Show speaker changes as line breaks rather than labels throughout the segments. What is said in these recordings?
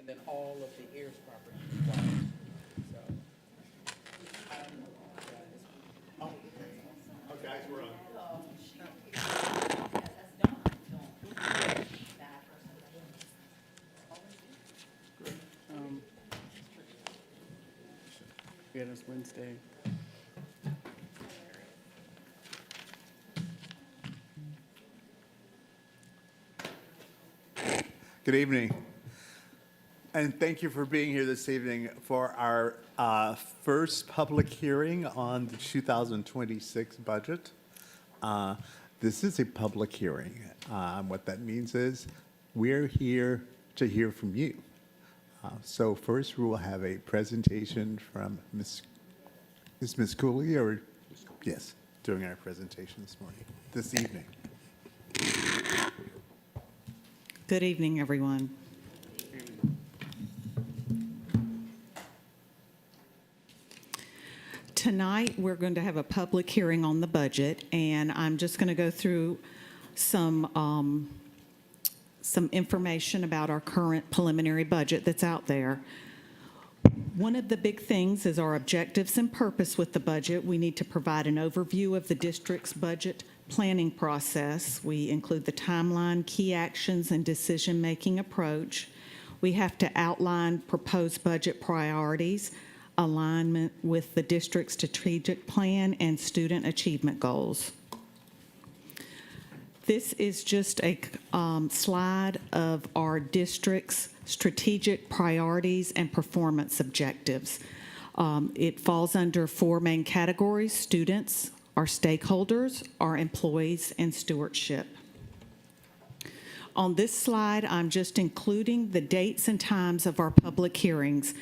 and then all of the heirs property is white. So,
Oh, guys, we're on.
Um, yeah, it's Wednesday.
Good evening. And thank you for being here this evening for our first public hearing on the 2026 budget. This is a public hearing. What that means is we're here to hear from you. So first we will have a presentation from Miss Cooley, or yes, doing our presentation this evening.
Good evening, everyone. Tonight, we're going to have a public hearing on the budget, and I'm just going to go through some information about our current preliminary budget that's out there. One of the big things is our objectives and purpose with the budget. We need to provide an overview of the district's budget planning process. We include the timeline, key actions, and decision-making approach. We have to outline proposed budget priorities, alignment with the district's strategic plan, and student achievement goals. This is just a slide of our district's strategic priorities and performance objectives. It falls under four main categories: students, our stakeholders, our employees, and stewardship. On this slide, I'm just including the dates and times of our public hearings.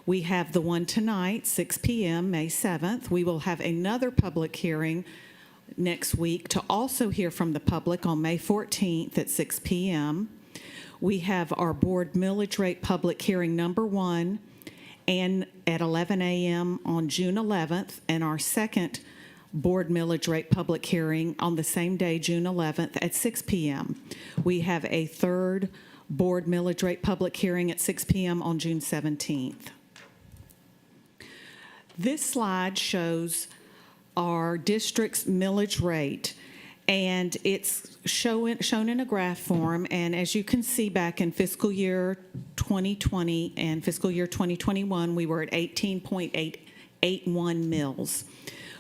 We have the one tonight, 6 p.m., May 7th. We will have another public hearing next week to also hear from the public on May 14th at 6 p.m. We have our board millage rate public hearing number 1 and at 11 a.m. on June 11th, and our second board millage rate public hearing on the same day, June 11th, at 6 p.m. We have a third board millage rate public hearing at 6 p.m. on June 17th. This slide shows our district's millage rate, and it's shown in a graph form. And as you can see, back in fiscal year 2020 and fiscal year 2021, we were at 18.881 mills.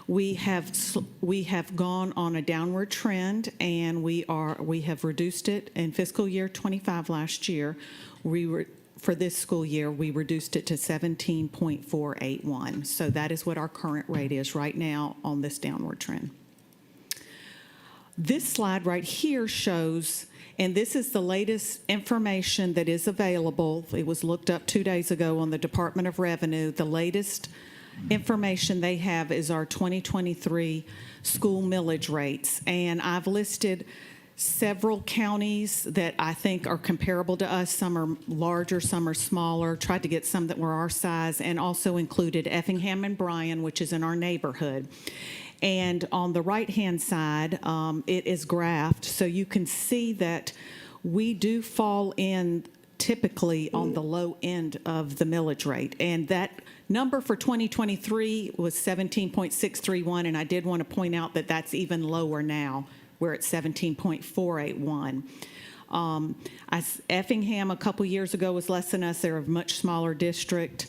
We have gone on a downward trend, and we have reduced it in fiscal year 25 last year. For this school year, we reduced it to 17.481. So that is what our current rate is right now on this downward trend. This slide right here shows, and this is the latest information that is available. It was looked up 2 days ago on the Department of Revenue. The latest information they have is our 2023 school millage rates. And I've listed several counties that I think are comparable to us. Some are larger, some are smaller. Tried to get some that were our size, and also included Effingham and Bryan, which is in our neighborhood. And on the right-hand side, it is graphed, so you can see that we do fall in typically on the low end of the millage rate. And that number for 2023 was 17.631, and I did want to point out that that's even lower now. We're at 17.481. Effingham a couple years ago was less than us. They're a much smaller district.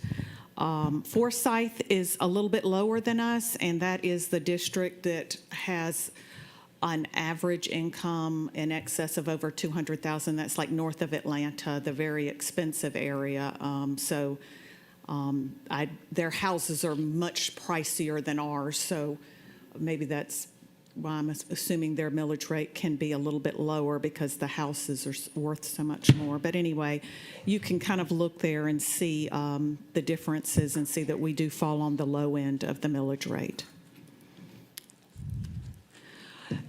Forsyth is a little bit lower than us, and that is the district that has an average income in excess of over $200,000. That's like north of Atlanta, the very expensive area. Their houses are much pricier than ours, so maybe that's why I'm assuming their millage rate can be a little bit lower, because the houses are worth so much more. But anyway, you can kind of look there and see the differences and see that we do fall on the low end of the millage rate.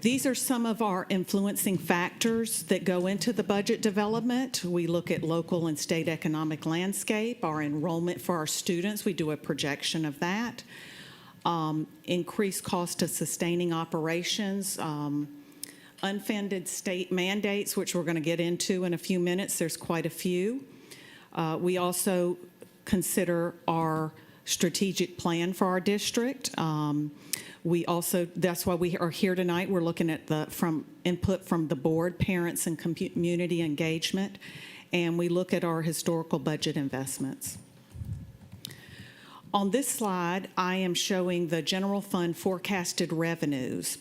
These are some of our influencing factors that go into the budget development. We look at local and state economic landscape, our enrollment for our students. We do a projection of that. Increased cost of sustaining operations, unfunded state mandates, which we're going to get into in a few minutes. There's quite a few. We also consider our strategic plan for our district. We also, that's why we are here tonight. We're looking at input from the board, parents, and community engagement, and we look at our historical budget investments. On this slide, I am showing the general fund forecasted revenues.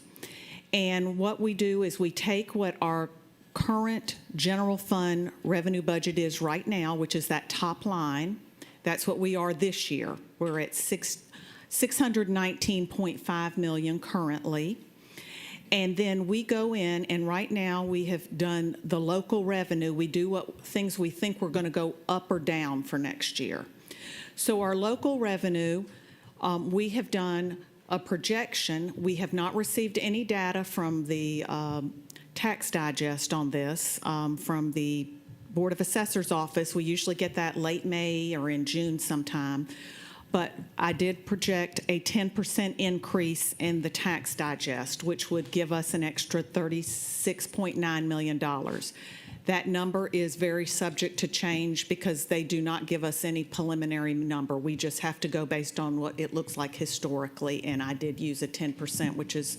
And what we do is we take what our current general fund revenue budget is right now, which is that top line. That's what we are this year. We're at $619.5 million currently. And then we go in, and right now we have done the local revenue. We do things we think we're going to go up or down for next year. So our local revenue, we have done a projection. We have not received any data from the tax digest on this from the Board of Assessors office. We usually get that late May or in June sometime. But I did project a 10% increase in the tax digest, which would give us an extra $36.9 million. That number is very subject to change because they do not give us any preliminary number. We just have to go based on what it looks like historically, and I did use a 10%, which is,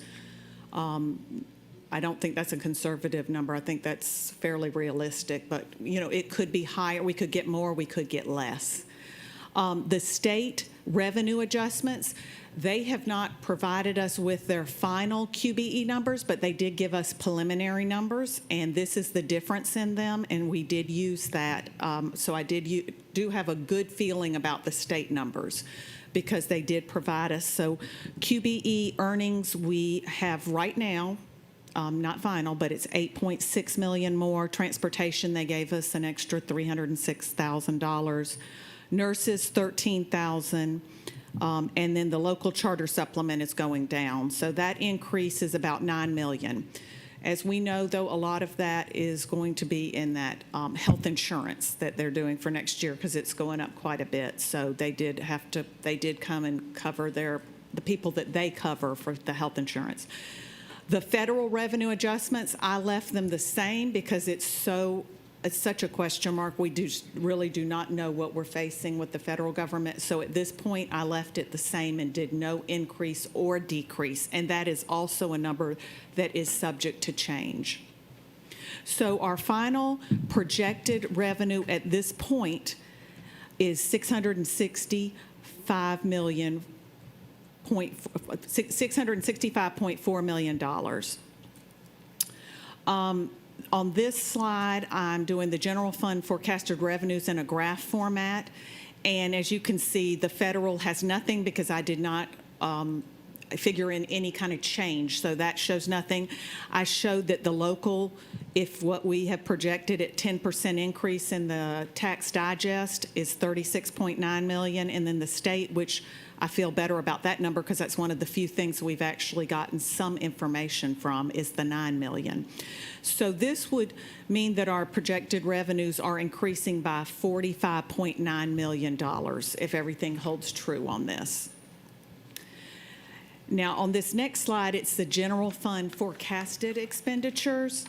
I don't think that's a conservative number. I think that's fairly realistic, but you know, it could be higher. We could get more, we could get less. The state revenue adjustments, they have not provided us with their final QBE numbers, but they did give us preliminary numbers, and this is the difference in them, and we did use that. So I do have a good feeling about the state numbers because they did provide us. So QBE earnings we have right now, not final, but it's $8.6 million more. Transportation, they gave us an extra $306,000. Nurses, $13,000. And then the local charter supplement is going down. So that increase is about $9 million. As we know, though, a lot of that is going to be in that health insurance that they're doing for next year because it's going up quite a bit. So they did come and cover the people that they cover for the health insurance. The federal revenue adjustments, I left them the same because it's such a question mark. We really do not know what we're facing with the federal government. So at this point, I left it the same and did no increase or decrease. And that is also a number that is subject to change. So our final projected revenue at this point is $665.4 million. On this slide, I'm doing the general fund forecasted revenues in a graph format. And as you can see, the federal has nothing because I did not figure in any kind of change. So that shows nothing. I showed that the local, if what we have projected at 10% increase in the tax digest is $36.9 million. And then the state, which I feel better about that number because that's one of the few things we've actually gotten some information from, is the $9 million. So this would mean that our projected revenues are increasing by $45.9 million if everything holds true on this. Now, on this next slide, it's the general fund forecasted expenditures.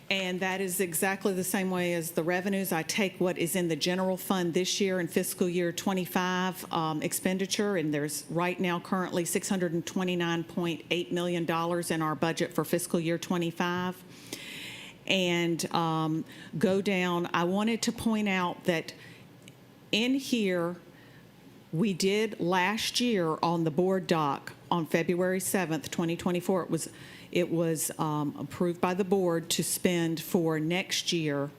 And that is exactly the same way as the revenues. I take what is in the general fund this year in fiscal year 25 expenditure, and there's right now currently $629.8 million in our budget for fiscal year 25. And go down, I wanted to point out that in here, we did last year on the board doc on February 7th, 2024, it was approved by the board to spend for next year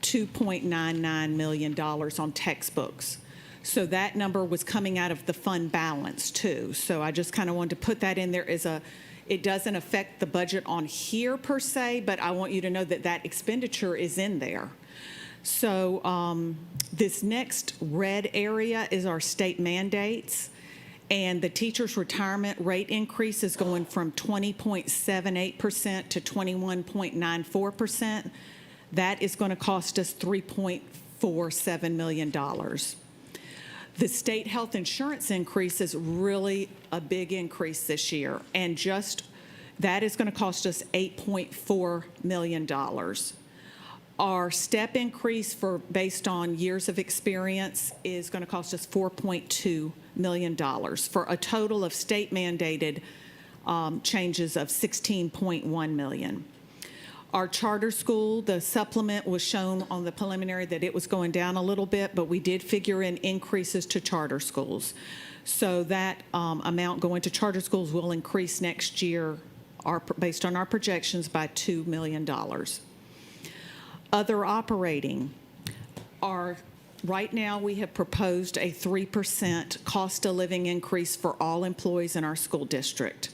$2.99 million on textbooks. So that number was coming out of the fund balance too. So I just kind of wanted to put that in there as it doesn't affect the budget on here per se, but I want you to know that that expenditure is in there. So this next red area is our state mandates. And the teacher's retirement rate increase is going from 20.78% to 21.94%. That is going to cost us $3.47 million. The state health insurance increase is really a big increase this year, and just that is going to cost us $8.4 million. Our step increase based on years of experience is going to cost us $4.2 million for a total of state mandated changes of $16.1 million. Our charter school, the supplement was shown on the preliminary that it was going down a little bit, but we did figure in increases to charter schools. So that amount going to charter schools will increase next year, based on our projections, by $2 million. Other operating right now we have proposed a 3% cost of living increase for all employees in our school district.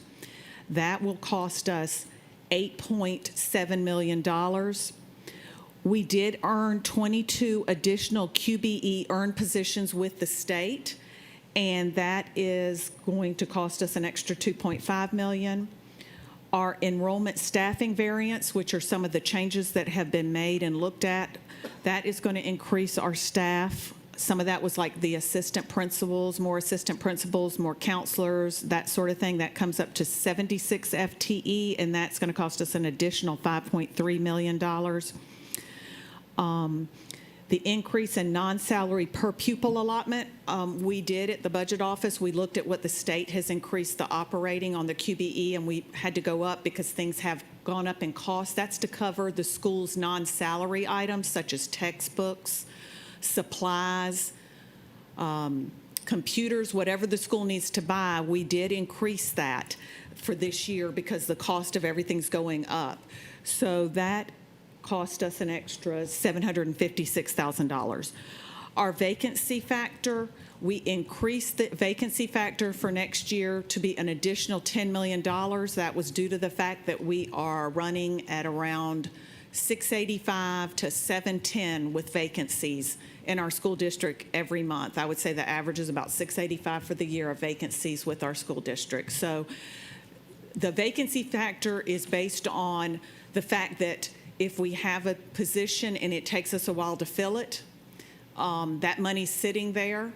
That will cost us $8.7 million. We did earn 22 additional QBE earned positions with the state, and that is going to cost us an extra $2.5 million. Our enrollment staffing variance, which are some of the changes that have been made and looked at, that is going to increase our staff. Some of that was like the assistant principals, more counselors, that sort of thing. That comes up to 76 FTE, and that's going to cost us an additional $5.3 million. The increase in non-salary per pupil allotment, we did at the budget office. We looked at what the state has increased the operating on the QBE, and we had to go up because things have gone up in cost. That's to cover the school's non-salary items such as textbooks, supplies, computers, whatever the school needs to buy. We did increase that for this year because the cost of everything's going up. So that cost us an extra $756,000. Our vacancy factor, we increased the vacancy factor for next year to be an additional $10 million. That was due to the fact that we are running at around 685 to 710 with vacancies in our school district every month. I would say the average is about 685 for the year of vacancies with our school district. So the vacancy factor is based on the fact that if we have a position and it takes us a while to fill it, that money's sitting there.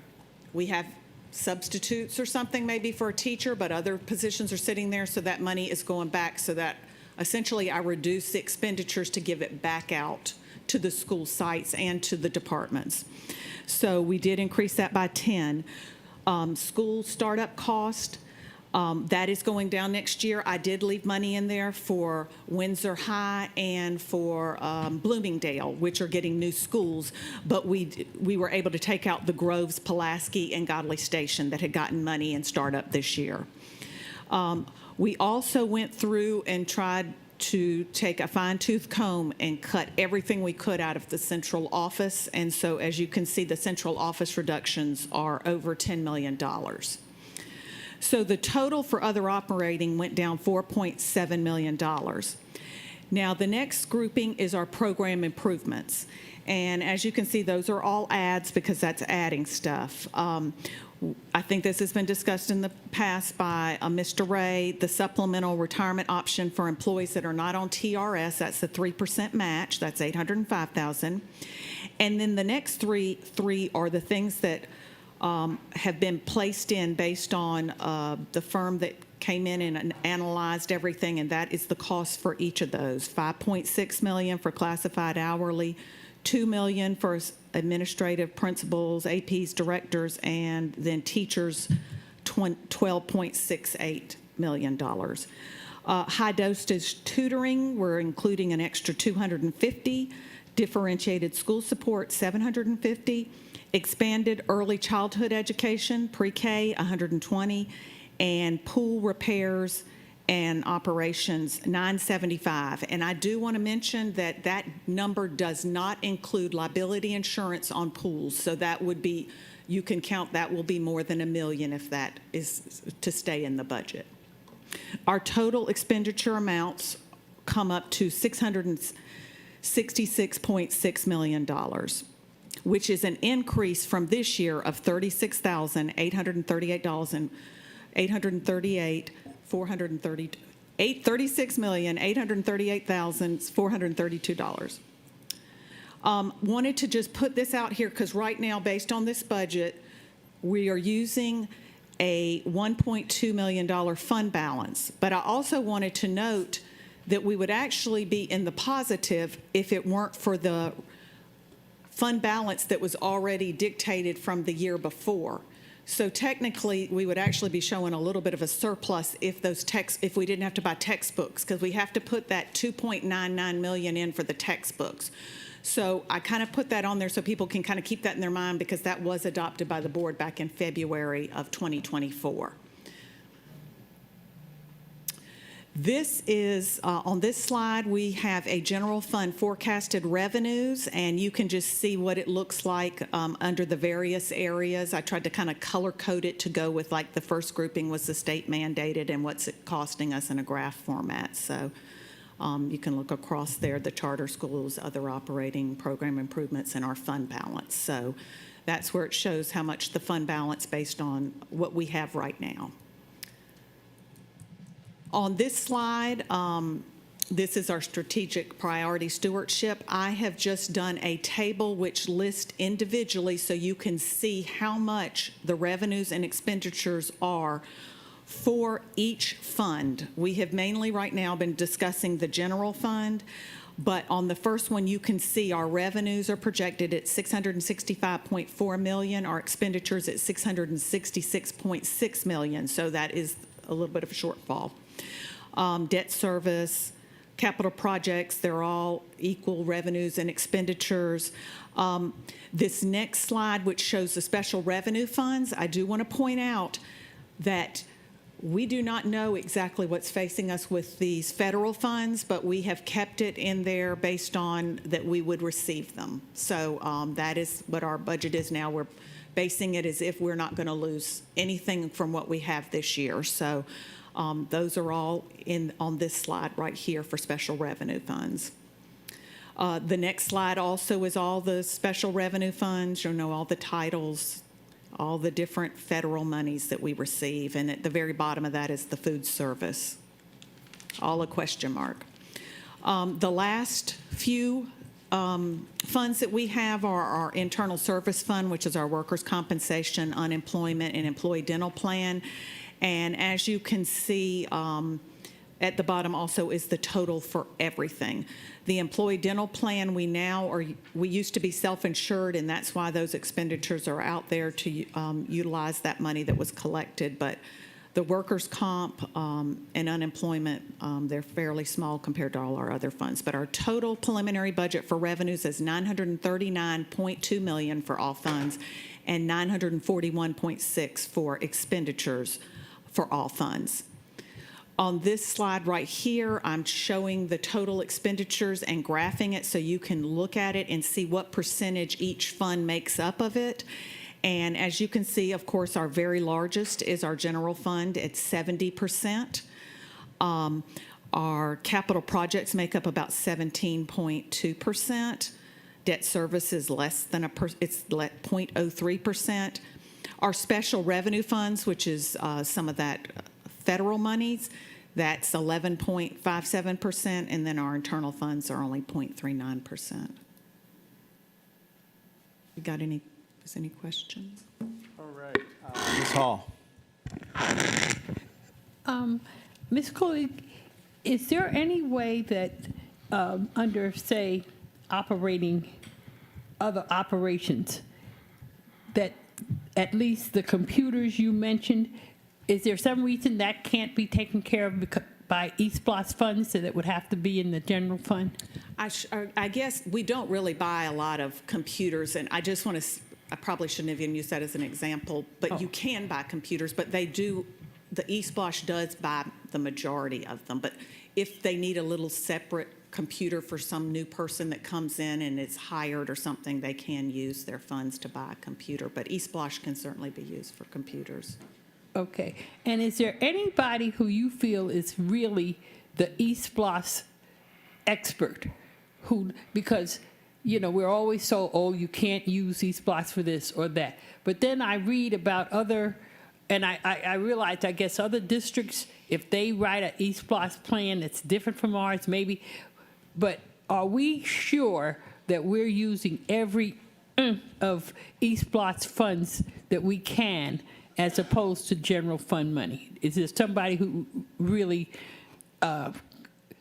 We have substitutes or something maybe for a teacher, but other positions are sitting there, so that money is going back, so that essentially I reduce the expenditures to give it back out to the school sites and to the departments. So we did increase that by 10. School startup cost, that is going down next year. I did leave money in there for Windsor High and for Bloomingdale, which are getting new schools, but we were able to take out the Groves, Pulaski, and Godley Station that had gotten money in startup this year. We also went through and tried to take a fine-tooth comb and cut everything we could out of the central office, and so as you can see, the central office reductions are over $10 million. So the total for other operating went down $4.7 million. Now, the next grouping is our program improvements. And as you can see, those are all adds because that's adding stuff. I think this has been discussed in the past by Mr. Ray, the supplemental retirement option for employees that are not on TRS, that's the 3% match, that's $805,000. And then the next three are the things that have been placed in based on the firm that came in and analyzed everything, and that is the cost for each of those. $5.6 million for classified hourly, $2 million for administrative principals, APs, directors, and then teachers, $12.68 million. High dosage tutoring, we're including an extra $250. Differentiated school support, $750. Expanded early childhood education, pre-K, $120, and pool repairs and operations, $975. And I do want to mention that that number does not include liability insurance on pools, so that would be, you can count that will be more than $1 million if that is to stay in the budget. Our total expenditure amounts come up to $666.6 million. Which is an increase from this year of $36,838,432. Wanted to just put this out here because right now, based on this budget, we are using a $1.2 million fund balance. But I also wanted to note that we would actually be in the positive if it weren't for the fund balance that was already dictated from the year before. So technically, we would actually be showing a little bit of a surplus if if we didn't have to buy textbooks, because we have to put that 2.99 million in for the textbooks. So I kind of put that on there so people can kind of keep that in their mind, because that was adopted by the board back in February of 2024. This is, on this slide, we have a general fund forecasted revenues, and you can just see what it looks like under the various areas. I tried to kind of color code it to go with, like, the first grouping was the state mandated and what's it costing us in a graph format. So you can look across there, the charter schools, other operating program improvements, and our fund balance. So that's where it shows how much the fund balance based on what we have right now. On this slide, this is our strategic priority stewardship. I have just done a table which lists individually so you can see how much the revenues and expenditures are for each fund. We have mainly right now been discussing the general fund, but on the first one, you can see our revenues are projected at $665.4 million, our expenditures at $666.6 million, so that is a little bit of a shortfall. Debt service, capital projects, they're all equal revenues and expenditures. This next slide, which shows the special revenue funds, I do want to point out that we do not know exactly what's facing us with these federal funds, but we have kept it in there based on that we would receive them. So that is what our budget is now. We're basing it as if we're not going to lose anything from what we have this year. So those are all on this slide right here for special revenue funds. The next slide also is all the special revenue funds, all the titles, all the different federal monies that we receive. And at the very bottom of that is the food service, all a question mark. The last few funds that we have are our internal service fund, which is our workers' compensation, unemployment, and employee dental plan. And as you can see, at the bottom also is the total for everything. The employee dental plan, we used to be self-insured, and that's why those expenditures are out there to utilize that money that was collected. But the workers' comp and unemployment, they're fairly small compared to all our other funds. But our total preliminary budget for revenues is $939.2 million for all funds and $941.6 for expenditures for all funds. On this slide right here, I'm showing the total expenditures and graphing it so you can look at it and see what percentage each fund makes up of it. And as you can see, of course, our very largest is our general fund at 70%. Our capital projects make up about 17.2%. Debt service is less than it's 0.03%. Our special revenue funds, which is some of that federal monies, that's 11.57%, and then our internal funds are only 0.39%. You got any questions?
All right. Ms. Hall.
Ms. Cooley, is there any way that under, say, other operations, that at least the computers you mentioned, is there some reason that can't be taken care of by East Bloss funds, that it would have to be in the general fund?
I guess we don't really buy a lot of computers, and I just want to, I probably shouldn't have even used that as an example, but you can buy computers, but they do, the East Bloss does buy the majority of them. But if they need a little separate computer for some new person that comes in and is hired or something, they can use their funds to buy a computer. But East Bloss can certainly be used for computers.
Okay. And is there anybody who you feel is really the East Bloss expert? Because, we're always told, oh, you can't use East Bloss for this or that. But then I read about other, and I realize, I guess, other districts, if they write an East Bloss plan that's different from ours, maybe. But are we sure that we're using every of East Bloss funds that we can, as opposed to general fund money? Is there somebody who really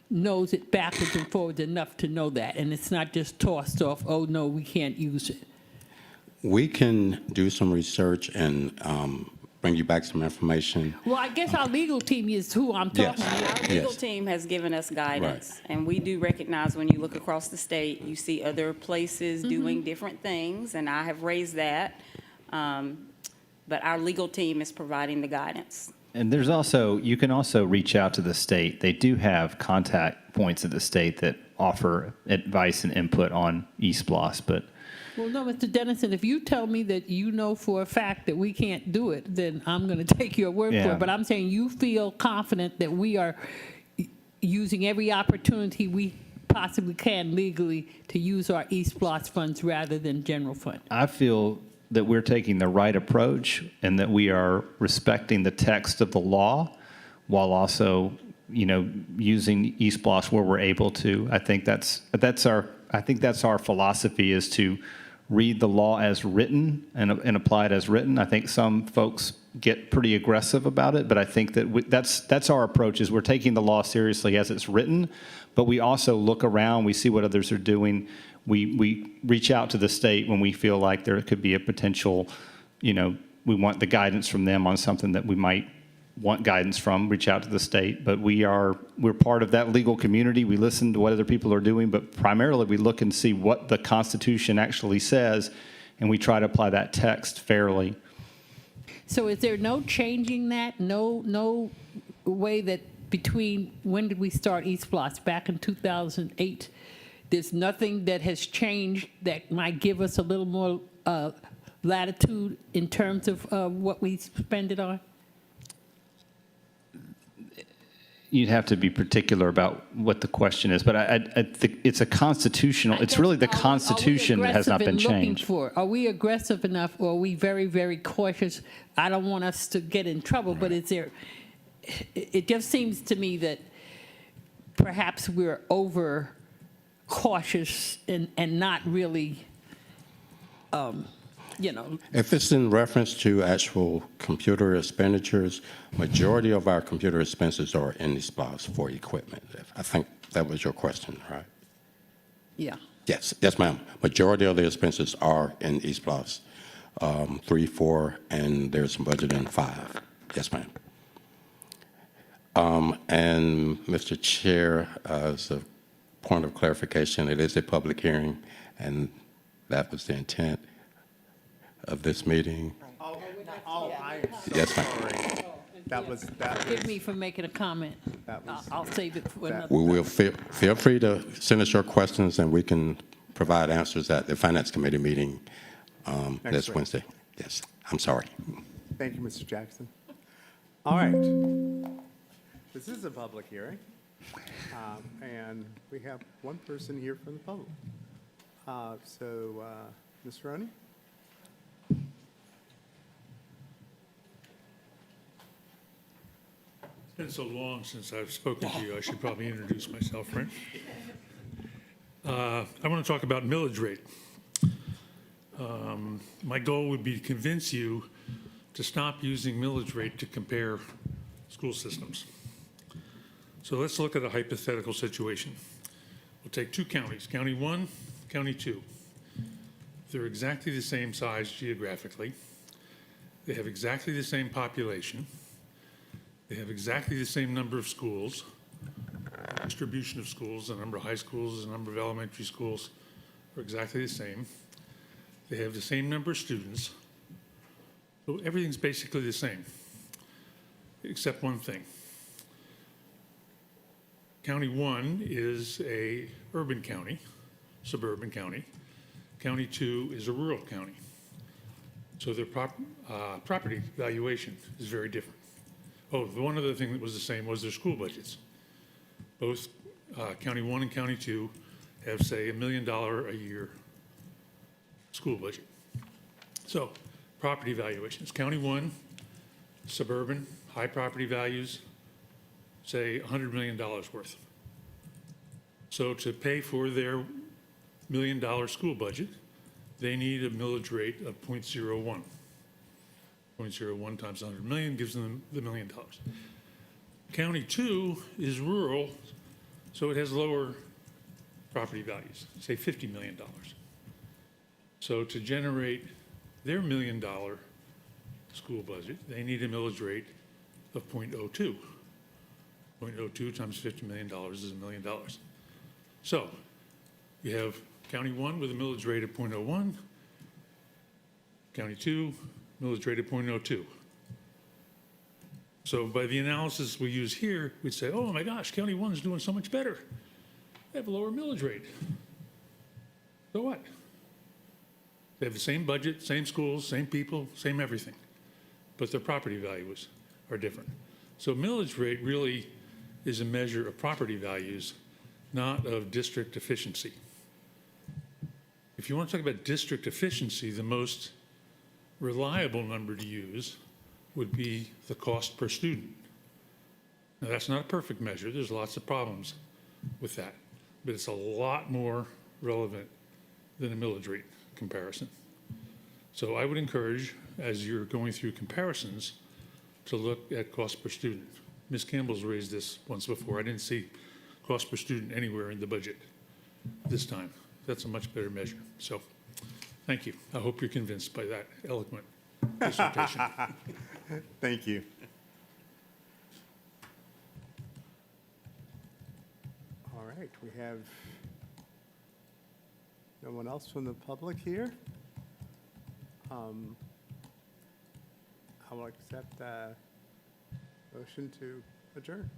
knows it backwards and forwards enough to know that, and it's not just tossed off, oh, no, we can't use it.
We can do some research and bring you back some information.
Well, I guess our legal team is who I'm talking
Yes.
about.
Our legal
Yes.
team has given us guidance, and we do recognize when you look across the state, you see other places doing different things, and I have raised that. But our legal team is providing the guidance.
And there's also, you can also reach out to the state. They do have contact points at the state that offer advice and input on eSplosh, but
Well, no, Mr. Dennison, if you tell me that you know for a fact that we can't do it, then I'm going to take your word for
Yeah.
it. But I'm saying you feel confident that we are using every opportunity we possibly can legally to use our eSplosh funds rather than general fund.
I feel that we're taking the right approach and that we are respecting the text of the law while also, using eSplosh where we're able to. I think that's our philosophy, is to read the law as written and apply it as written. I think some folks get pretty aggressive about it, but I think that that's our approach, is we're taking the law seriously as it's written, but we also look around, we see what others are doing. We reach out to the state when we feel like there could be a potential, we want the guidance from them on something that we might want guidance from, reach out to the state. But we're part of that legal community. We listen to what other people are doing, but primarily we look and see what the Constitution actually says, and we try to apply that text fairly.
So is there no changing that? No way that between, when did we start eSplosh? Back in 2008? There's nothing that has changed that might give us a little more latitude in terms of what we spend it on?
You'd have to be particular about what the question is, but I think it's a constitutional, it's really the Constitution that has not been changed.
Are we aggressive enough, or are we very, very cautious? I don't want us to get in trouble, but it just seems to me that perhaps we're over cautious and not really,
If it's in reference to actual computer expenditures, majority of our computer expenses are in eSplosh for equipment. I think that was your question, right?
yeah.
Yes, ma'am. Majority of the expenses are in eSplosh, 3, 4, and there's some budget in 5. Yes, ma'am. And Mr. Chair, as a point of clarification, it is a public hearing, and that was the intent of this meeting.
I am so
Yes, ma'am.
sorry. That was,
Forgive me for making a comment.
That was-
I'll save it for another.
We will feel free to send us your questions, and we can provide answers at the Finance Committee meeting this
week.
Wednesday. Yes, I'm sorry.
Thank you, Mr. Jackson. All right. This is a public hearing, and we have one person here from the public. Ms. Roney?
It's been so long since I've spoken to you, I should probably introduce myself, right? I want to talk about millage rate. My goal would be to convince you to stop using millage rate to compare school systems. So let's look at a hypothetical situation. We'll take two counties, County 1, County 2. They're exactly the same size geographically. They have exactly the same population. They have exactly the same number of schools, distribution of schools, the number of high schools, the number of elementary schools are exactly the same. They have the same number of students. So everything's basically the same, except one thing. County 1 is a urban county, suburban county. County 2 is a rural county. So their property valuation is very different. Oh, the one other thing that was the same was their school budgets. Both County 1 and County 2 have, say, $1 million a year school budget. So, property valuations. County 1, suburban, high property values, say $100 million worth. So to pay for their $1 million school budget, they need a millage rate of 0.01. 0.01 times 100 million gives them the $1 million. County 2 is rural, So it has lower property values, say $50 million. So to generate their $1 million school budget, they need a millage rate of 0.02. 0.02 times $50 million is $1 million. So you have County 1 with a millage rate of 0.01, County 2, millage rate of 0.02. So by the analysis we use here, we'd say, oh my gosh, County 1 is doing so much better. They have a lower millage rate. So what? They have the same budget, same schools, same people, same everything, but their property values are different. So millage rate really is a measure of property values, not of district efficiency. If you want to talk about district efficiency, the most reliable number to use would be the cost per student. Now, that's not a perfect measure. There's lots of problems with that, but it's a lot more relevant than a millage rate comparison. So I would encourage, as you're going through comparisons, to look at cost per student. Ms. Campbell's raised this once before. I didn't see cost per student anywhere in the budget this time. That's a much better measure. So thank you. I hope you're convinced by that eloquent dissertation.
Thank you. All right, we have no one else from the public here. I will accept a motion to adjourn.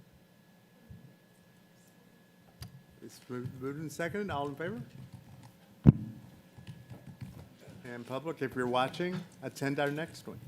It's moved and seconded. All in favor? And public, if you're watching, attend our next one.